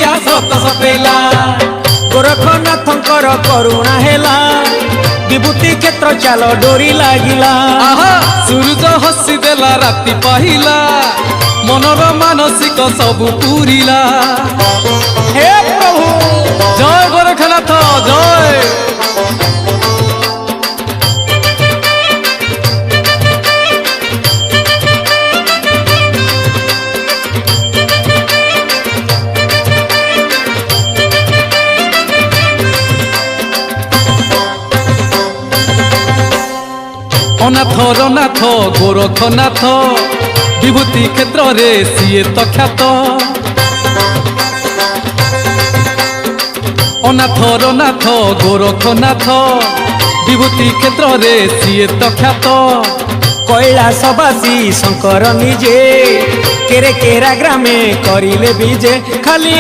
दुनिया सत सतेला गोरखनाथंकर करुणा हेला विभूति क्षेत्र चाल डोरी लागिला सूरज हसी देला राति पाहिला मनर मानसिक सबु पूरिला हे प्रभु जय गोरखनाथ जय अनाथर नाथ गोरखनाथ विभूति क्षेत्र रे सीए तो ख्यात अनाथर नाथ गोरखनाथ विभूति क्षेत्र रे सीए तो ख्यात कैलासवासी शंकर निजे केरे केरा ग्रामे करिले बीजे खाली